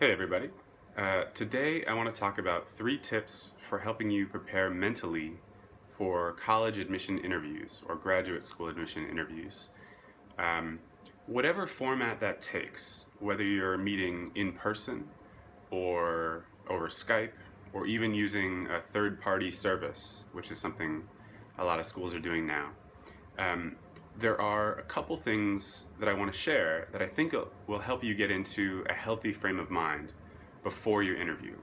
Hey everybody. Today I want to talk about 3 tips for helping you prepare mentally for college admission interviews or graduate school admission interviews. Um, Whatever format that takes, whether you're meeting in person or over Skype or even using a third-party service, which is something a lot of schools are doing now. Um, there are a couple things that I want to share that I think will help you get into a healthy frame of mind before your interview.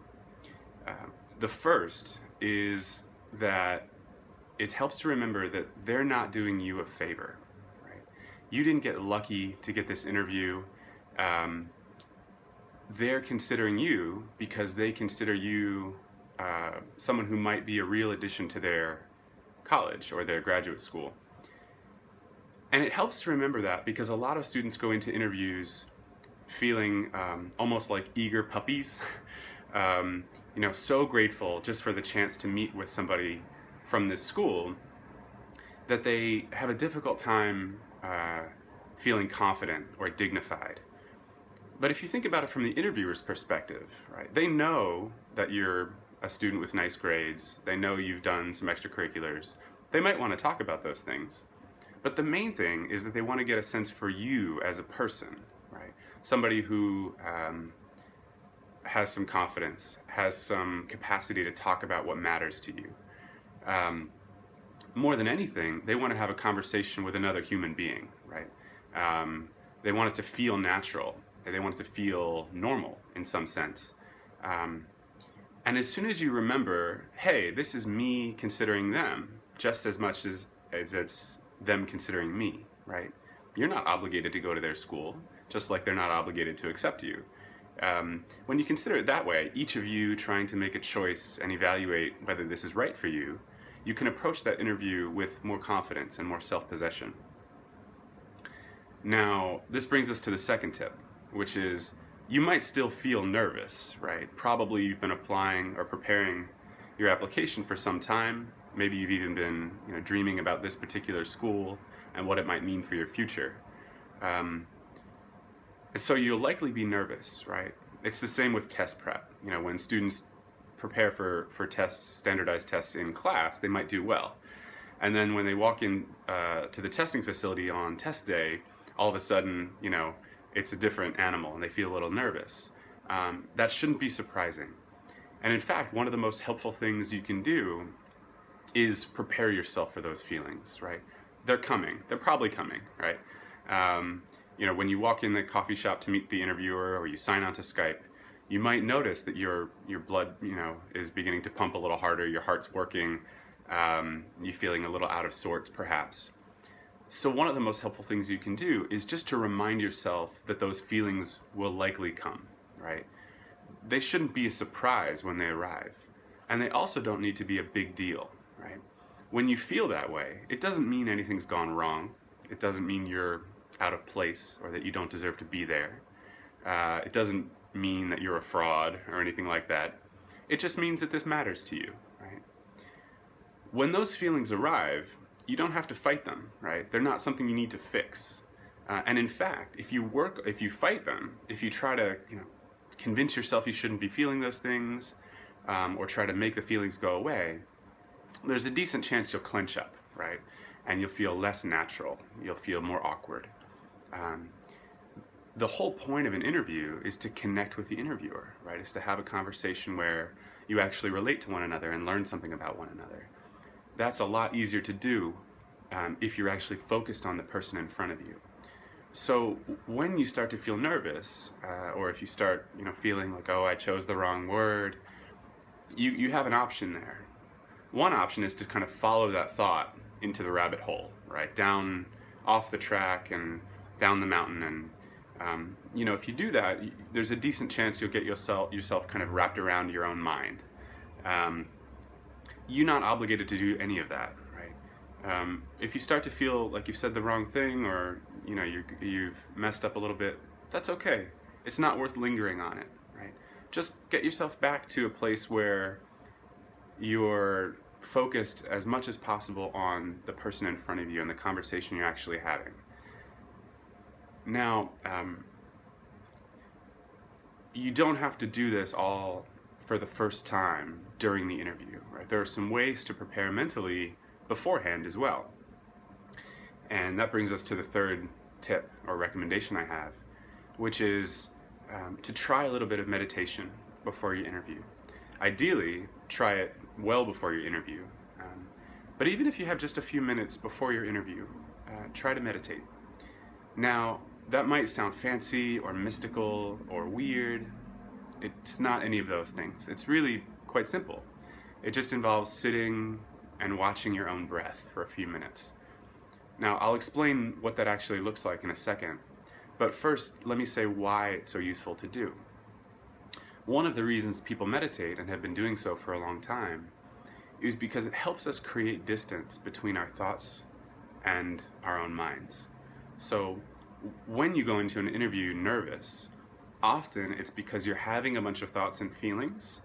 Uh, the first is that it helps to remember that they're not doing you a favor, right? You didn't get lucky to get this interview. Um, they're considering you because they consider you someone who might be a real addition to their college or their graduate school. And it helps to remember that because a lot of students go into interviews feeling almost like eager puppies, so grateful just for the chance to meet with somebody from this school that they have a difficult time feeling confident or dignified. But if you think about it from the interviewer's perspective, right, they know that you're a student with nice grades, they know you've done some extracurriculars, they might want to talk about those things. But the main thing is that they want to get a sense for you as a person, right? Somebody who has some confidence, has some capacity to talk about what matters to you. More than anything, they want to have a conversation with another human being, right? They want it to feel natural. They want it to feel normal in some sense. And as soon as you remember, hey, this is me considering them just as much as it's them considering me, right? You're not obligated to go to their school, just like they're not obligated to accept you. When you consider it that way, each of you trying to make a choice and evaluate whether this is right for you, you can approach that interview with more confidence and more self-possession. Now, this brings us to the second tip, which is you might still feel nervous, right? Probably you've been applying or preparing your application for some time. Maybe you've even been dreaming about this particular school and what it might mean for your future. So you'll likely be nervous, right? It's the same with test prep. When students prepare for tests, standardized tests in class, they might do well. And then when they walk in to the testing facility on test day, all of a sudden, it's a different animal and they feel a little nervous. That shouldn't be surprising. And in fact, one of the most helpful things you can do is prepare yourself for those feelings, right? They're coming. They're probably coming, right? When you walk in the coffee shop to meet the interviewer or you sign on to Skype, you might notice that your blood, is beginning to pump a little harder, your heart's working, you're feeling a little out of sorts, perhaps. So one of the most helpful things you can do is just to remind yourself that those feelings will likely come, right? They shouldn't be a surprise when they arrive. And they also don't need to be a big deal, right? When you feel that way, it doesn't mean anything's gone wrong. It doesn't mean you're out of place or that you don't deserve to be there. It doesn't mean that you're a fraud or anything like that. It just means that this matters to you, right? When those feelings arrive, you don't have to fight them, right? They're not something you need to fix. And in fact, if you fight them, if you try to, convince yourself you shouldn't be feeling those things, or try to make the feelings go away, there's a decent chance you'll clench up, right? And you'll feel less natural. You'll feel more awkward. The whole point of an interview is to connect with the interviewer, right? Is to have a conversation where you actually relate to one another and learn something about one another. That's a lot easier to do if you're actually focused on the person in front of you. So when you start to feel nervous, or if you start, feeling like, oh, I chose the wrong word, you have an option there. One option is to kind of follow that thought into the rabbit hole, right? Down off the track and down the mountain. And, if you do that, there's a decent chance you'll get yourself kind of wrapped around your own mind. You're not obligated to do any of that, right? If you start to feel like you've said the wrong thing or, you've messed up a little bit, that's okay. It's not worth lingering on it, right? Just get yourself back to a place where you're focused as much as possible on the person in front of you and the conversation you're actually having. Now, you don't have to do this all for the first time during the interview, right? There are some ways to prepare mentally beforehand as well. And that brings us to the third tip or recommendation I have, which is to try a little bit of meditation before your interview. Ideally, try it well before your interview. But even if you have just a few minutes before your interview, try to meditate. Now, that might sound fancy or mystical or weird. It's not any of those things. It's really quite simple. It just involves sitting and watching your own breath for a few minutes. Now, I'll explain what that actually looks like in a second, but first, let me say why it's so useful to do. One of the reasons people meditate, and have been doing so for a long time, is because it helps us create distance between our thoughts and our own minds. So when you go into an interview nervous, often it's because you're having a bunch of thoughts and feelings.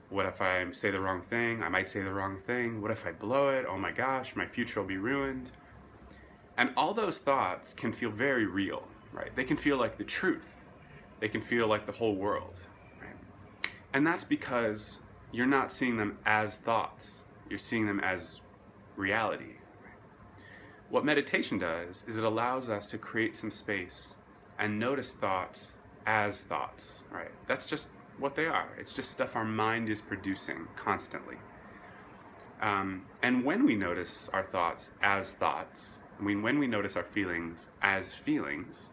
What if I say the wrong thing? I might say the wrong thing. What if I blow it? Oh my gosh, my future will be ruined. And all those thoughts can feel very real, right? They can feel like the truth. They can feel like the whole world, right? And that's because you're not seeing them as thoughts. You're seeing them as reality. What meditation does is it allows us to create some space and notice thoughts as thoughts, right? That's just what they are. It's just stuff our mind is producing constantly. And when we notice our thoughts as thoughts, when we notice our feelings as feelings,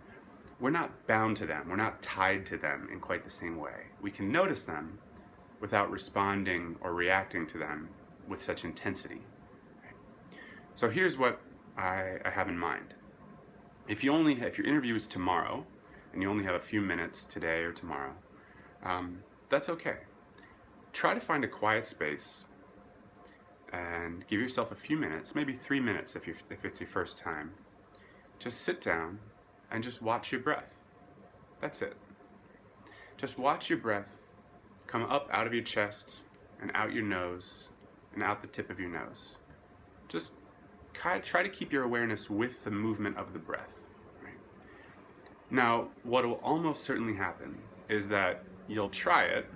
we're not bound to them. We're not tied to them in quite the same way. We can notice them without responding or reacting to them with such intensity. So here's what I have in mind. If your interview is tomorrow and you only have a few minutes today or tomorrow, that's okay. Try to find a quiet space and give yourself a few minutes, maybe 3 minutes if it's your first time. Just sit down and just watch your breath. That's it. Just watch your breath come up out of your chest and out your nose and out the tip of your nose. Just try to keep your awareness with the movement of the breath. Right? Now, what will almost certainly happen is that you'll try it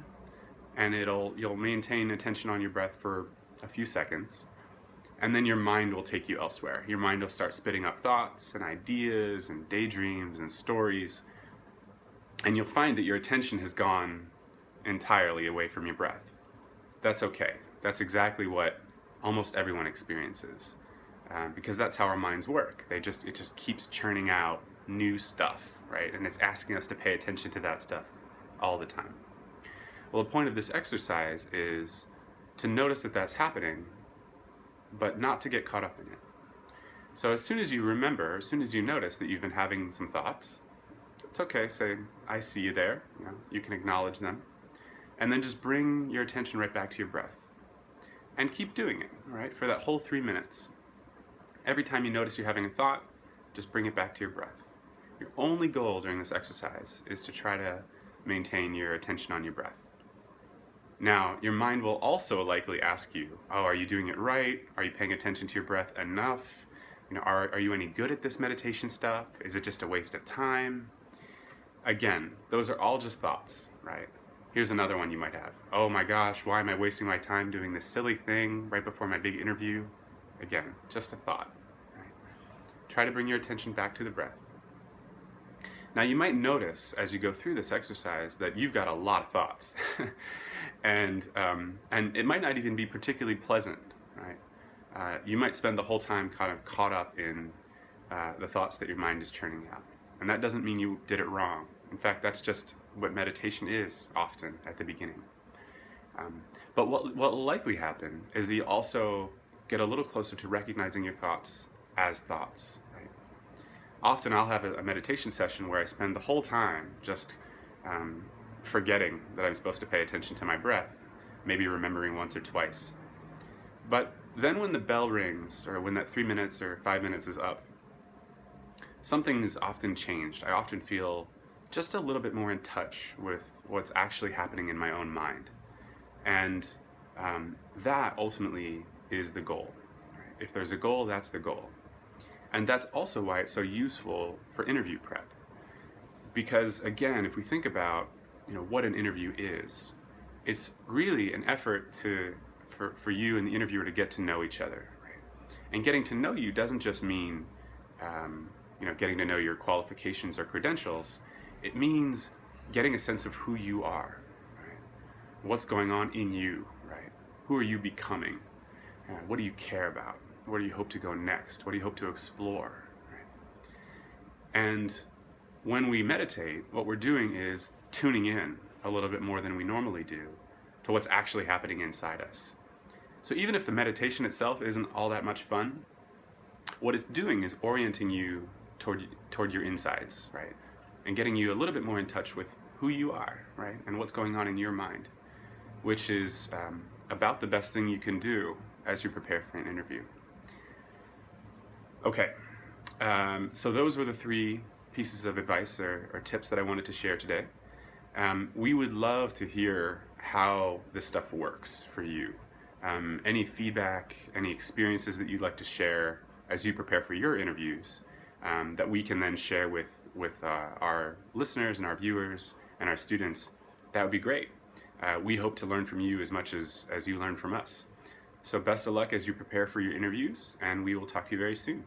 and you'll maintain attention on your breath for a few seconds, and then your mind will take you elsewhere. Your mind will start spitting up thoughts and ideas and daydreams and stories, and you'll find that your attention has gone entirely away from your breath. That's okay. That's exactly what almost everyone experiences, because that's how our minds work. It just keeps churning out new stuff, right? And it's asking us to pay attention to that stuff all the time. Well, the point of this exercise is to notice that that's happening, but not to get caught up in it. So as soon as you notice that you've been having some thoughts, it's okay, say, I see you there, you can acknowledge them, and then just bring your attention right back to your breath. And keep doing it, right, for that whole 3 minutes. Every time you notice you're having a thought, just bring it back to your breath. Your only goal during this exercise is to try to maintain your attention on your breath. Now, your mind will also likely ask you, are you doing it right? Are you paying attention to your breath enough? Are you any good at this meditation stuff? Is it just a waste of time? Again, those are all just thoughts, right? Here's another one you might have. Oh my gosh, why am I wasting my time doing this silly thing right before my big interview? Again, just a thought, right? Try to bring your attention back to the breath. Now, you might notice as you go through this exercise that you've got a lot of thoughts. And it might not even be particularly pleasant, right? You might spend the whole time kind of caught up in the thoughts that your mind is churning out. And that doesn't mean you did it wrong. In fact, that's just what meditation is often at the beginning. But what will likely happen is that you also get a little closer to recognizing your thoughts as thoughts, right? Often I'll have a meditation session where I spend the whole time just forgetting that I'm supposed to pay attention to my breath, maybe remembering once or twice. But then when the bell rings, or when that 3 minutes or 5 minutes is up, something is often changed. I often feel just a little bit more in touch with what's actually happening in my own mind. And that ultimately is the goal. Right? If there's a goal, that's the goal. And that's also why it's so useful for interview prep. Because again, if we think about what an interview is. It's really an effort for you and the interviewer to get to know each other, right? And getting to know you doesn't just mean getting to know your qualifications or credentials. It means getting a sense of who you are, right? What's going on in you, right? Who are you becoming? What do you care about? Where do you hope to go next? What do you hope to explore? Right? And when we meditate, what we're doing is tuning in a little bit more than we normally do to what's actually happening inside us. So even if the meditation itself isn't all that much fun, what it's doing is orienting you toward your insides, right? And getting you a little bit more in touch with who you are, right? And what's going on in your mind, which is about the best thing you can do as you prepare for an interview. Okay, so those were the 3 pieces of advice or tips that I wanted to share today. We would love to hear how this stuff works for you. Any feedback, any experiences that you'd like to share as you prepare for your interviews that we can then share with our listeners and our viewers and our students, that would be great. We hope to learn from you as much as you learn from us. So best of luck as you prepare for your interviews, and we will talk to you very soon.